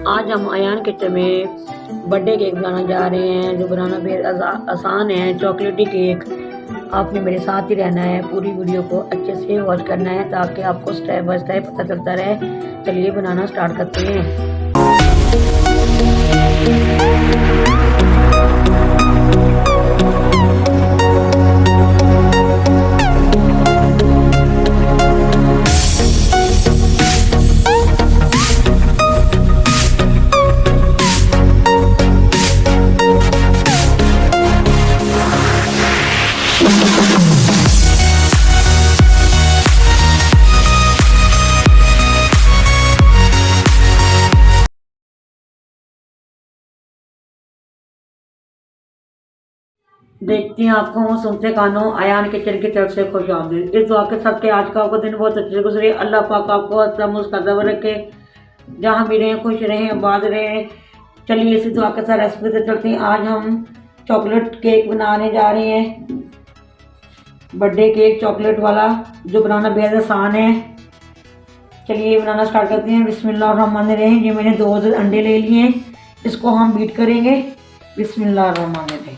आज हम अयान किचन में बर्थडे केक बनाना जा रहे हैं, जो बनाना बेहद आसान है। चॉकलेटी केक। आपने मेरे साथ ही रहना है, पूरी वीडियो को अच्छे से वॉच करना है ताकि आपको स्टेप बाय स्टेप पता चलता रहे। चलिए बनाना स्टार्ट करते हैं। देखती हैं आपको वो सुनते कानों अयान किचन की तरफ से खुश आमदीद। इस दुआ के साथ के आज का आपका दिन बहुत अच्छे से गुजरे। अल्लाह पाक आपको अच्छा मुस्कदर रखे, जहाँ भी रहें खुश रहें, आबाद रहें। चलिए इसी दुआ के साथ रेसिपी से चलते हैं। आज हम चॉकलेट केक बनाने जा रहे हैं, बर्थडे केक चॉकलेट वाला, जो बनाना बेहद आसान है। चलिए बनाना स्टार्ट करते हैं। बिस्मिल्लाहिर्रहमानिर्रहीम। ये मैंने 2 अंडे ले लिए हैं, इसको हम बीट करेंगे। बिस्मिल्लाहिर्रहमानिर्रहीम।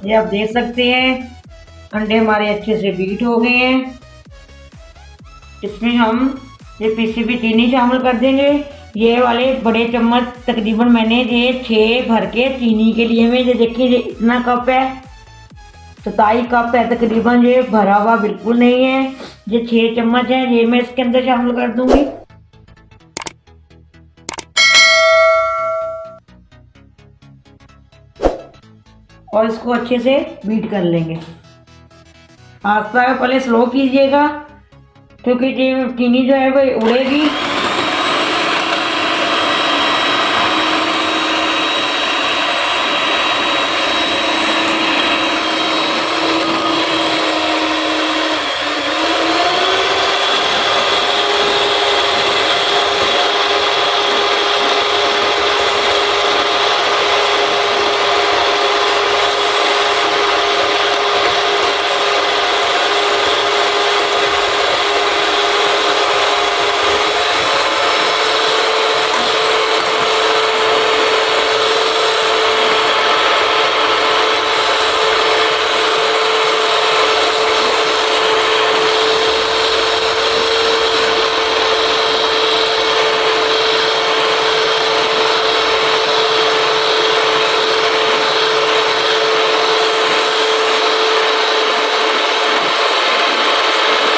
ये आप देख सकते हैं अंडे हमारे अच्छे से बीट हो गए हैं। इसमें हम ये पीसी हुई चीनी शामिल कर देंगे। ये वाले बड़े चम्मच तकरीबन मैंने ये 6 भर के चीनी के लिए में, ये देखिए ये इतना कप है, 27 कप है तकरीबन। ये भरा हुआ बिल्कुल नहीं है, ये 6 चम्मच है। ये मैं इसके अंदर शामिल कर दूंगी। और इसको अच्छे से बीट कर लेंगे। आस्था पहले स्लो कीजिएगा, क्योंकि ये चीनी जो है वो उड़ेगी।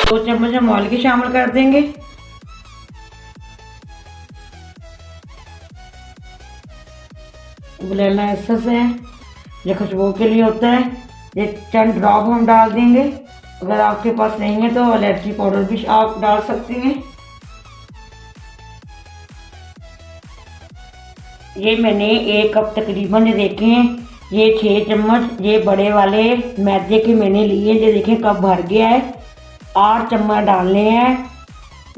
दो चम्मच हम ऑयल की शामिल कर देंगे। वनीला एसेंस है, ये खुशबू के लिए होता है। ये चंद ड्रॉप हम डाल देंगे। अगर आपके पास नहीं है तो इलायची पाउडर भी आप डाल सकते हैं। ये मैंने 1 कप तकरीबन, ये देखें ये 6 चम्मच ये बड़े वाले मैदे के मैंने लिए। ये देखें कप भर गया है। 8 चम्मच डालने हैं।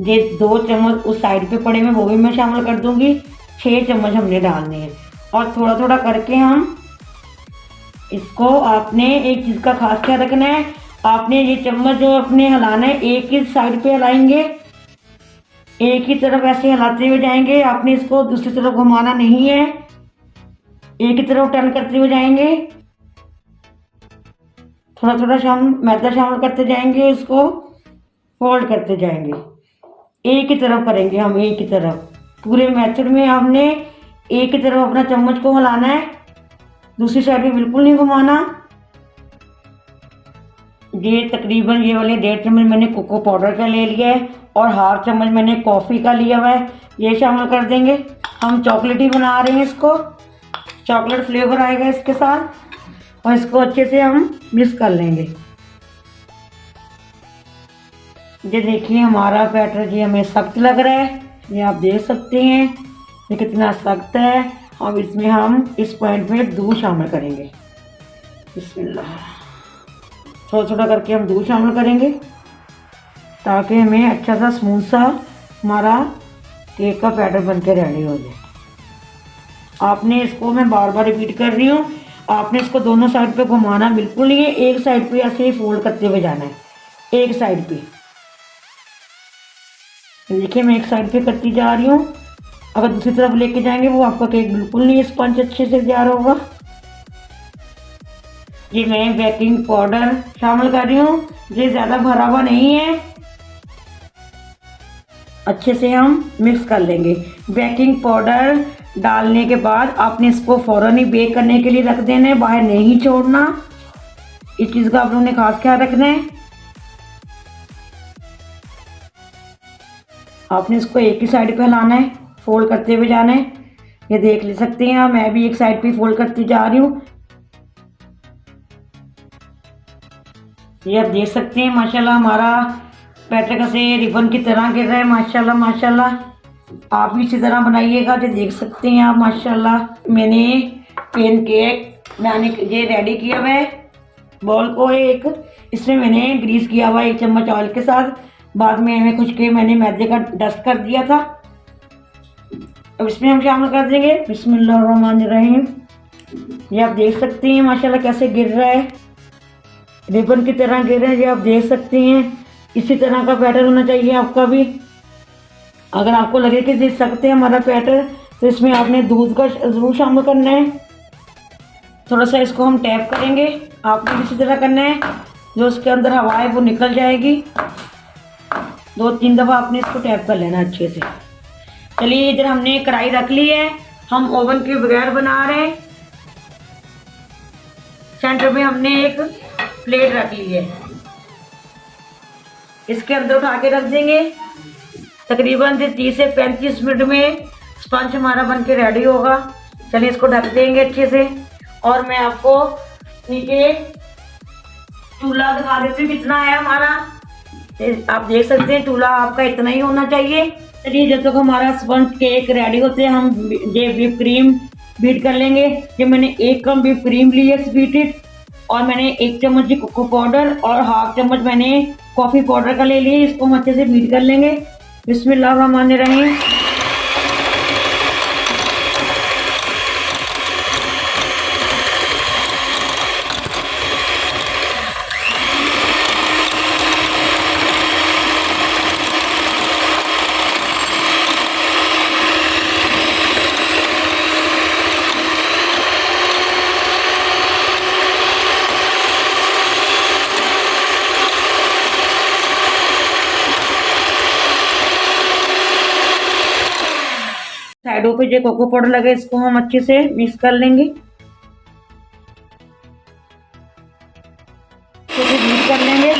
ये 2 चम्मच उस साइड पे पड़े हैं, वो भी मैं शामिल कर दूंगी। 6 चम्मच हमने डालने हैं। और थोड़ा थोड़ा करके हम इसको, आपने एक चीज़ का खास ख्याल रखना है, आपने ये चम्मच जो अपने हिलाना है, एक ही साइड पे हिलाएंगे, एक ही तरफ ऐसे हिलाते हुए जाएंगे। आपने इसको दूसरी तरफ घुमाना नहीं है, एक ही तरफ टर्न करते हुए जाएंगे। थोड़ा थोड़ा मैदा शामिल करते जाएंगे, इसको फोल्ड करते जाएंगे। एक ही तरफ करेंगे हम, एक ही तरफ। पूरे मेथड में आपने एक ही तरफ अपना चम्मच को हिलाना है, दूसरी साइड भी बिल्कुल नहीं घुमाना। ये तकरीबन ये वाले 1.5 चम्मच मैंने कोको पाउडर का ले लिया है और 1/2 चम्मच मैंने कॉफ़ी का लिया हुआ है, ये शामिल कर देंगे। हम चॉकलेट ही बना रहे हैं इसको। चॉकलेट फ्लेवर आएगा इसके साथ। और इसको अच्छे से हम मिक्स कर लेंगे। ये देखिए हमारा बैटर जी हमें सख्त लग रहा है, ये आप देख सकते हैं ये कितना सख्त है। अब इसमें हम इस पॉइंट में दूध शामिल करेंगे। बिस्मिल्लाह, थोड़ा थोड़ा करके हम दूध शामिल करेंगे ताकि हमें अच्छा सा स्मूथ सा हमारा केक का बैटर बन के रेडी हो जाए। आपने इसको, मैं बार बार रिपीट कर रही हूँ, आपने इसको दोनों साइड पे घुमाना बिल्कुल नहीं है, एक साइड पे ऐसे ही फोल्ड करते हुए जाना है, एक साइड पे। देखिए मैं एक साइड पे करती जा रही हूँ, अगर दूसरी तरफ लेके जाएंगे वो आपका केक बिल्कुल नहीं स्पंज अच्छे से तैयार होगा। ये मैं बेकिंग पाउडर शामिल कर रही हूँ, ये ज़्यादा भरा हुआ नहीं है। अच्छे से हम मिक्स कर लेंगे। बेकिंग पाउडर डालने के बाद आपने इसको फ़ौरन ही बेक करने के लिए रख देना है, बाहर नहीं छोड़ना। इस चीज़ का आप लोगों ने खास ख्याल रखना है। आपने इसको एक ही साइड पे हिलाना है, फोल्ड करते हुए जाना है। ये देख ले सकते हैं आप, मैं भी एक साइड पे फोल्ड करती जा रही हूँ। ये आप देख सकते हैं माशाल्लाह हमारा बैटर कैसे रिबन की तरह गिर रहा है। माशाल्लाह माशाल्लाह, आप भी इसी तरह बनाइएगा। जो देख सकते हैं आप माशाल्लाह, मैंने पेन केक मैंने ये रेडी किया हुआ है। बॉल को एक इसमें मैंने ग्रीस किया हुआ है 1 चम्मच ऑयल के साथ। बाद में हमें कुछ के मैंने मैदे का डस्ट कर दिया था। अब इसमें हम शामिल कर देंगे बिस्मिल्लाहिर्रहमानिर्रहीम। ये आप देख सकते हैं माशाल्लाह कैसे गिर रहा है, रिबन की तरह गिर रहा है। ये आप देख सकते हैं, इसी तरह का बैटर होना चाहिए आपका भी। अगर आपको लगे कि दे सकते हैं हमारा बैटर, तो इसमें आपने दूध का ज़रूर शामिल करना है। थोड़ा सा इसको हम टैप करेंगे, आपने भी इसी तरह करना है। जो उसके अंदर हवा है वो निकल जाएगी। 2-3 दफ़ा आपने इसको टैप कर लेना अच्छे से। चलिए इधर हमने कढ़ाई रख ली है, हम ओवन के बगैर बना रहे हैं। सेंटर में हमने एक प्लेट रख ली है, इसके अंदर उठा के रख देंगे। तकरीबन 30 से 35 मिनट में स्पंज हमारा बन के रेडी होगा। चलिए इसको ढक देंगे अच्छे से। और मैं आपको नीचे चूल्हा दिखा देती हूँ कितना है हमारा। आप देख सकते हैं चूल्हा आपका इतना ही होना चाहिए। चलिए जब तक हमारा स्पंज केक रेडी होते हैं, हम ये व्हिप क्रीम बीट कर लेंगे। ये मैंने 1 कप व्हिप क्रीम ली है बीटेड, और मैंने 1 चम्मच जी कोको पाउडर और 1/2 चम्मच मैंने कॉफ़ी पाउडर का ले लिया। इसको हम अच्छे से बीट कर लेंगे। बिस्मिल्लाहिर्रहमानिर्रहीम। साइडों पे जो कोको पाउडर लगे इसको हम अच्छे से मिक्स कर लेंगे, अच्छे से बीट कर लेंगे।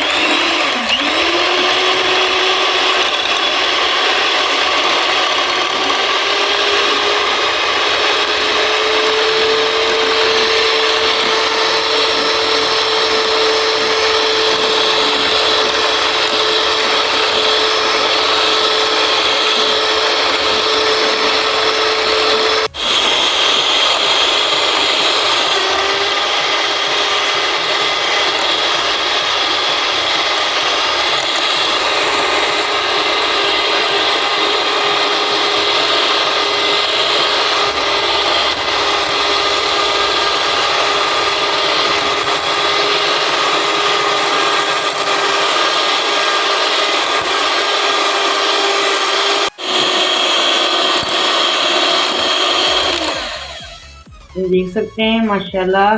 ये देख सकते हैं माशाल्लाह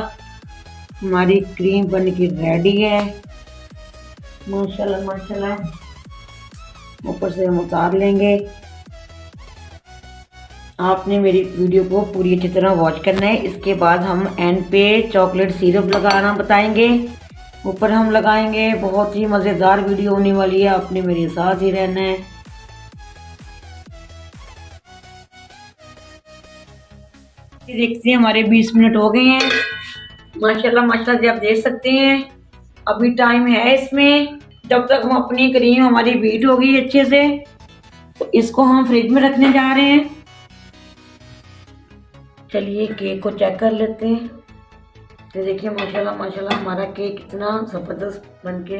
हमारी क्रीम बन के रेडी है। माशाल्लाह माशाल्लाह। ऊपर से हम उतार लेंगे। आपने मेरी वीडियो को पूरी अच्छी तरह वॉच करना है। इसके बाद हम एंड पे चॉकलेट सिरप लगाना बताएंगे, ऊपर हम लगाएंगे। बहुत ही मज़ेदार वीडियो होने वाली है, आपने मेरे साथ ही रहना है। ये देखते हैं हमारे 20 मिनट हो गए हैं। माशाल्लाह माशाल्लाह जी, आप देख सकते हैं अभी टाइम है इसमें। जब तक हम अपनी क्रीम हमारी बीट होगी अच्छे से, तो इसको हम फ्रिज में रखने जा रहे हैं। चलिए केक को चेक कर लेते हैं। तो देखिए माशाल्लाह माशाल्लाह हमारा केक कितना ज़बरदस्त बनके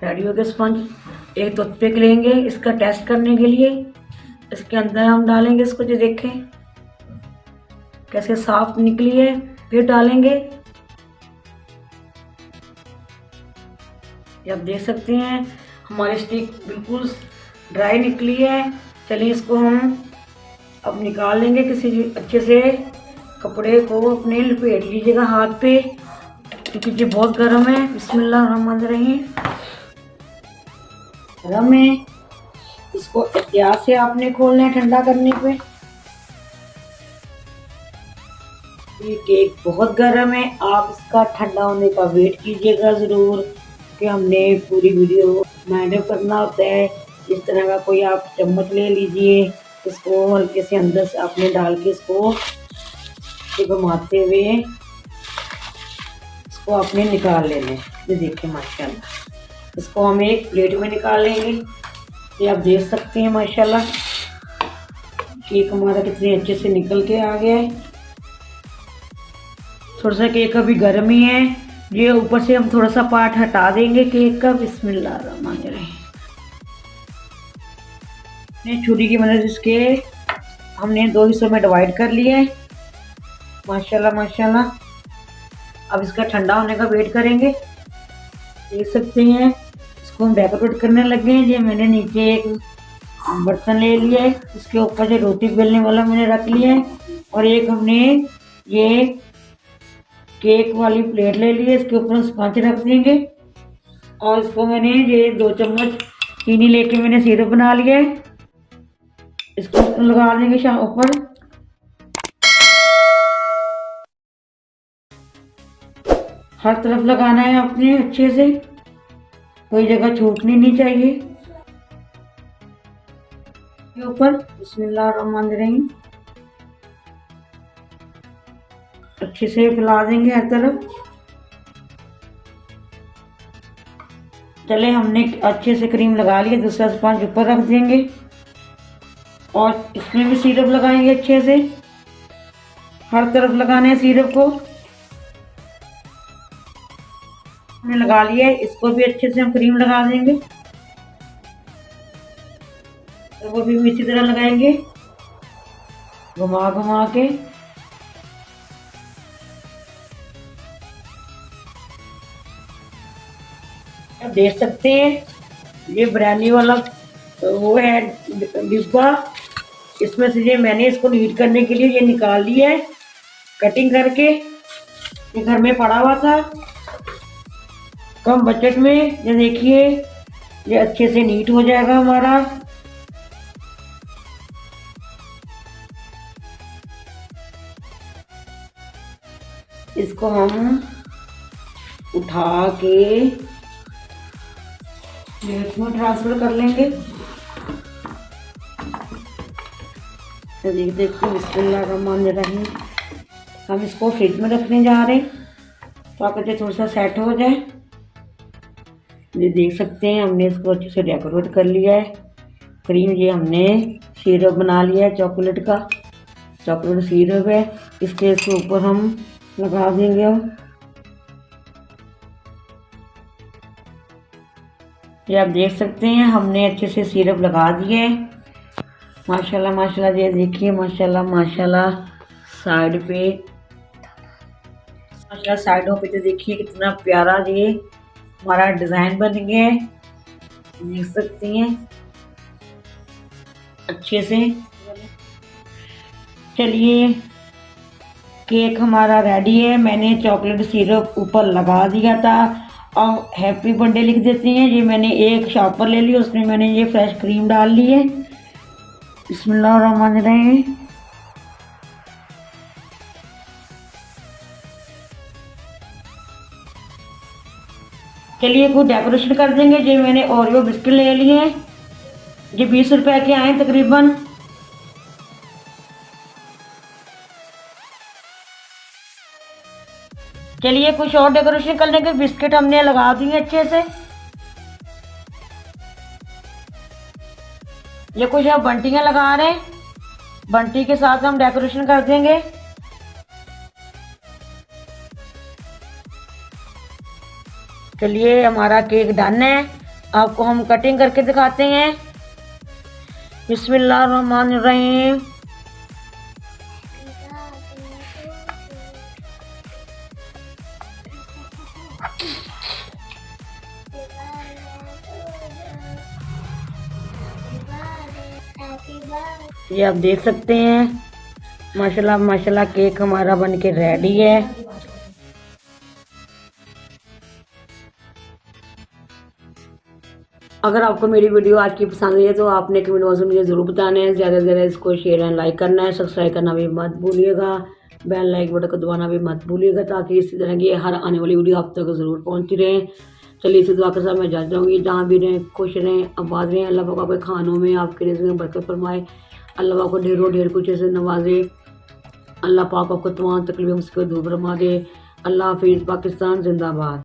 रेडी हो गया। स्पंज एक टूथपिक लेंगे इसका टेस्ट करने के लिए, इसके अंदर हम डालेंगे इसको, जो देखें कैसे साफ निकली है। फिर डालेंगे, ये आप देख सकते हैं हमारी स्टिक बिल्कुल ड्राई निकली है। चलिए इसको हम अब निकाल लेंगे। किसी अच्छे से कपड़े को अपने लपेट लीजिएगा हाथ पे, क्योंकि ये बहुत गर्म है। बिस्मिल्लाहिर्रहमानिर्रहीम। गर्म है, इसको एहतियात से आपने खोलना है ठंडा करने पे। ये केक बहुत गर्म है, आप इसका ठंडा होने का वेट कीजिएगा ज़रूर, कि हमने पूरी वीडियो मैनेज करना होता है। इस तरह का कोई आप चम्मच ले लीजिए, इसको हल्के से अंदर से आपने डाल के इसको घुमाते हुए इसको आपने निकाल लेना है। ये देखिए माशाल्लाह, इसको हम एक प्लेट में निकाल लेंगे। ये आप देख सकते हैं माशाल्लाह केक हमारा कितने अच्छे से निकल के आ गया है। थोड़ा सा केक अभी गर्म ही है, ये ऊपर से हम थोड़ा सा पार्ट हटा देंगे केक का। बिस्मिल्लाहिर्रहमानिर्रहीम। छुरी की मदद इसके हमने 2 हिस्सों में डिवाइड कर लिया है। माशाल्लाह माशाल्लाह। अब इसका ठंडा होने का वेट करेंगे। देख सकते हैं इसको हम डेकोरेट करने लगे हैं। ये मैंने नीचे एक बर्तन ले लिया है, इसके ऊपर जो रोटी बेलने वाला मैंने रख लिया है, और एक हमने ये केक वाली प्लेट ले ली है, इसके ऊपर स्पंज रख देंगे। और इसको मैंने ये 2 चम्मच चीनी लेके मैंने सिरप बना लिया है, इसको लगा देंगे ऊपर। हर तरफ लगाना है अपने अच्छे से, कोई जगह छूटनी नहीं चाहिए। ऊपर बिस्मिल्लाहिर्रहमानिर्रहीम अच्छे से फैला देंगे हर तरफ। चले हमने अच्छे से क्रीम लगा लिया, दूसरा स्पंज ऊपर रख देंगे और इसमें भी सिरप लगाएंगे अच्छे से। हर तरफ लगाना है सिरप को, हमने लगा लिया है। इसको भी अच्छे से हम क्रीम लगा देंगे, तो वो भी इसी तरह लगाएंगे घुमा घुमा के। आप देख सकते हैं ये बिरयानी वाला वो है डिब्बा, इसमें से ये मैंने इसको हीट करने के लिए ये निकाल लिया है कटिंग करके। ये घर में पड़ा हुआ था कम बजट में। ये देखिए ये अच्छे से नीट हो जाएगा हमारा। इसको हम उठा के प्लेट में ट्रांसफर कर लेंगे। देखते बिस्मिल्लाहिर्रहमानिर्रहीम। हम इसको फ्रिज में रखने जा रहे हैं ताकि ये थोड़ा सा सेट हो जाए। ये देख सकते हैं हमने इसको अच्छे से डेकोरेट कर लिया है। क्रीम ये हमने सिरप बना लिया है, चॉकलेट का चॉकलेट सिरप है, इसके ऊपर हम लगा देंगे। ये आप देख सकते हैं हमने अच्छे से सिरप लगा दिए है। माशाल्लाह माशाल्लाह। ये देखिए माशाल्लाह माशाल्लाह साइड पे माशाल्लाह साइडों पे तो देखिए कितना प्यारा ये हमारा डिज़ाइन बन गया है, देख सकते हैं अच्छे से। चलिए केक हमारा रेडी है। मैंने चॉकलेट सिरप ऊपर लगा दिया था। अब हैप्पी बर्थडे लिख देते हैं। ये मैंने एक शॉपर ले ली, उसमें मैंने ये फ्रेश क्रीम डाल ली है। बिस्मिल्लाहिर्रहमानिर्रहीम। चलिए कुछ डेकोरेशन कर देंगे। ये मैंने ओरियो बिस्किट ले लिए हैं, ये 20 रुपए के आए तकरीबन। चलिए कुछ और डेकोरेशन करने के बिस्किट हमने लगा दिए अच्छे से। ये कुछ अब बंटियां लगा रहे हैं, बंटी के साथ हम डेकोरेशन कर देंगे। चलिए हमारा केक डन है, आपको हम कटिंग करके दिखाते हैं। बिस्मिल्लाहिर्रहमानिर्रहीम। ये आप देख सकते हैं माशाल्लाह माशाल्लाह केक हमारा बनके रेडी है। अगर आपको मेरी वीडियो आज की पसंद आई है तो आपने कमेंट बॉक्स में मुझे ज़रूर बताना है। ज़्यादा से ज़्यादा इसको शेयर एंड लाइक करना है, सब्सक्राइब करना भी मत भूलिएगा, बेल लाइक बटन को दबाना भी मत भूलिएगा ताकि इसी तरह की हर आने वाली वीडियो आप तक ज़रूर पहुँचती रहे। चलिए इसी दुआ के साथ मैं जा जाऊँगी। जहाँ भी रहें खुश रहें, आबाद रहें। अल्लाह पाक आपके खानों में आपके रिज़्क़ में बरकत फरमाए। अल्लाह पाक को ढेरों ढेर कुछ ऐसे नवाजे। अल्लाह पाक आपको तमाम तकलीफ़ों से दूर फरमा दे। अल्लाह हाफिज़। पाकिस्तान जिंदाबाद।